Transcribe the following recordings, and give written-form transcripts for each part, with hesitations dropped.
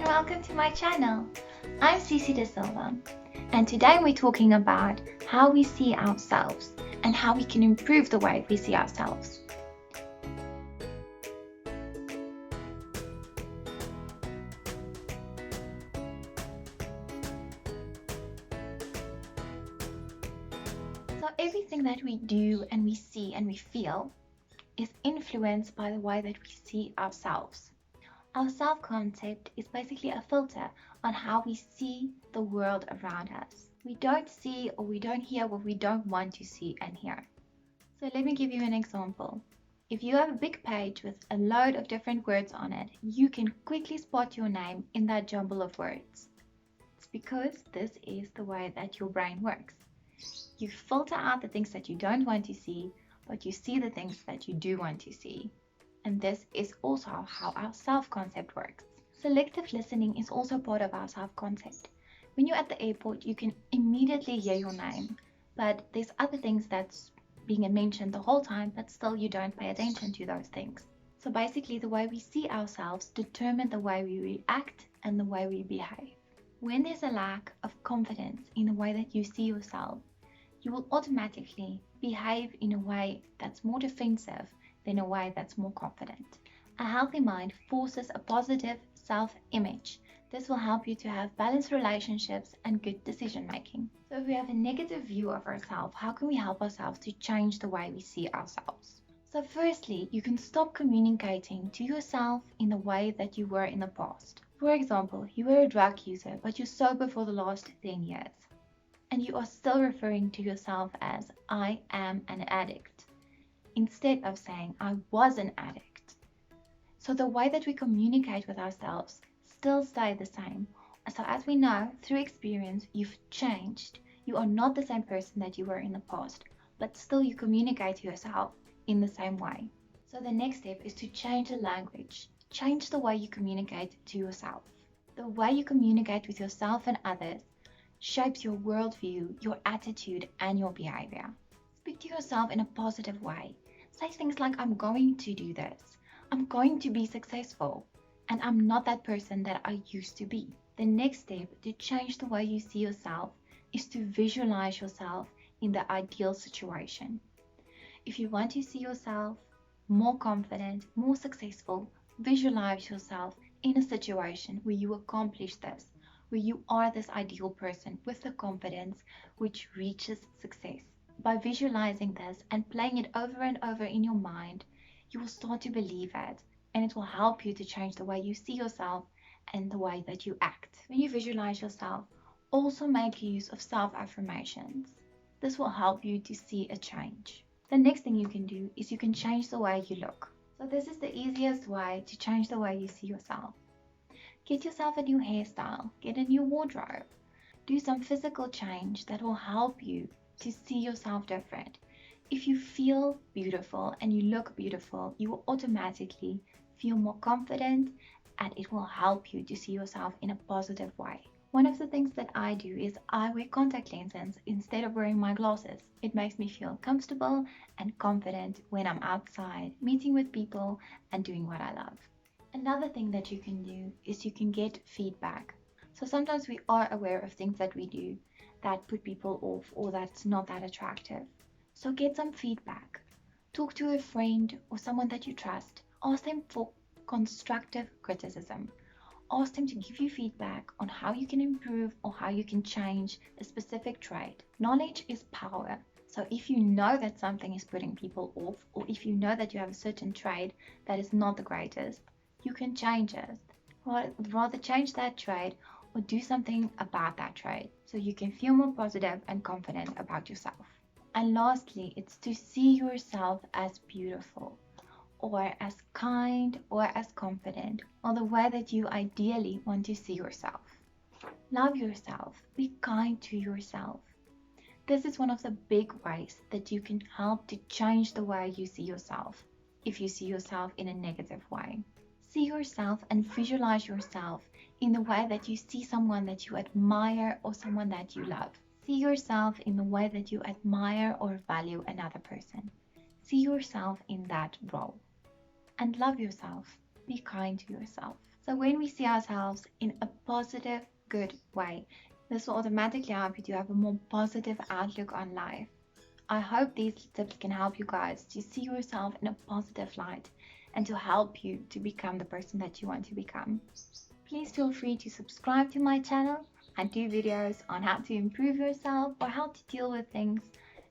welcome to my channel. I'm Cici De Silva, and today we're talking about how we see ourselves and how we can improve the way we see ourselves. So everything that we do and we see and we feel is influenced by the way that we see ourselves. Our self-concept is basically a filter on how we see the world around us. We don't see or we don't hear what we don't want to see and hear. So let me give you an example. If you have a big page with a load of different words on it, you can quickly spot your name in that jumble of words. It's because this is the way that your brain works. You filter out the things that you don't want to see, but you see the things that you do want to see. And this is also how our self-concept works. Selective listening is also part of our self-concept. When you're at the airport, you can immediately hear your name, but there's other things that's being mentioned the whole time, but still you don't pay attention to those things. So basically the way we see ourselves determine the way we react and the way we behave. When there's a lack of confidence in the way that you see yourself, you will automatically behave in a way that's more defensive than a way that's more confident. A healthy mind forces a positive self-image. This will help you to have balanced relationships and good decision making. So if we have a negative view of ourselves, how can we help ourselves to change the way we see ourselves? So firstly, you can stop communicating to yourself in the way that you were in the past. For example, you were a drug user, but you're sober for the last 10 years. And you are still referring to yourself as I am an addict, instead of saying I was an addict. So the way that we communicate with ourselves still stay the same. So as we know through experience, you've changed. You are not the same person that you were in the past, but still you communicate to yourself in the same way. So the next step is to change the language. Change the way you communicate to yourself. The way you communicate with yourself and others shapes your worldview, your attitude, and your behavior. Speak to yourself in a positive way. Say things like, I'm going to do this. I'm going to be successful. And I'm not that person that I used to be. The next step to change the way you see yourself is to visualize yourself in the ideal situation. If you want to see yourself more confident, more successful, visualize yourself in a situation where you accomplish this, where you are this ideal person with the confidence which reaches success. By visualizing this and playing it over and over in your mind, you will start to believe it, and it will help you to change the way you see yourself and the way that you act. When you visualize yourself, also make use of self-affirmations. This will help you to see a change. The next thing you can do is you can change the way you look. So this is the easiest way to change the way you see yourself. Get yourself a new hairstyle, get a new wardrobe. Do some physical change that will help you to see yourself different. If you feel beautiful and you look beautiful, you will automatically feel more confident, and it will help you to see yourself in a positive way. One of the things that I do is I wear contact lenses instead of wearing my glasses. It makes me feel comfortable and confident when I'm outside, meeting with people and doing what I love. Another thing that you can do is you can get feedback. So sometimes we are aware of things that we do that put people off or that's not that attractive. So get some feedback. Talk to a friend or someone that you trust. Ask them for constructive criticism. Ask them to give you feedback on how you can improve or how you can change a specific trait. Knowledge is power. So if you know that something is putting people off, or if you know that you have a certain trait that is not the greatest, you can change it. Rather change that trait or do something about that trait so you can feel more positive and confident about yourself. And lastly, it's to see yourself as beautiful, or as kind, or as confident, or the way that you ideally want to see yourself. Love yourself. Be kind to yourself. This is one of the big ways that you can help to change the way you see yourself if you see yourself in a negative way. See yourself and visualize yourself in the way that you see someone that you admire or someone that you love. See yourself in the way that you admire or value another person. See yourself in that role. And love yourself. Be kind to yourself. So when we see ourselves in a positive, good way, this will automatically help you to have a more positive outlook on life. I hope these tips can help you guys to see yourself in a positive light and to help you to become the person that you want to become. Please feel free to subscribe to my channel. I do videos on how to improve yourself or how to deal with things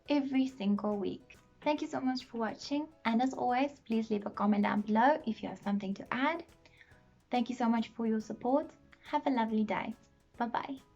every single week. Thank you so much for watching, and as always, please leave a comment down below if you have something to add. Thank you so much for your support. Have a lovely day. Bye bye.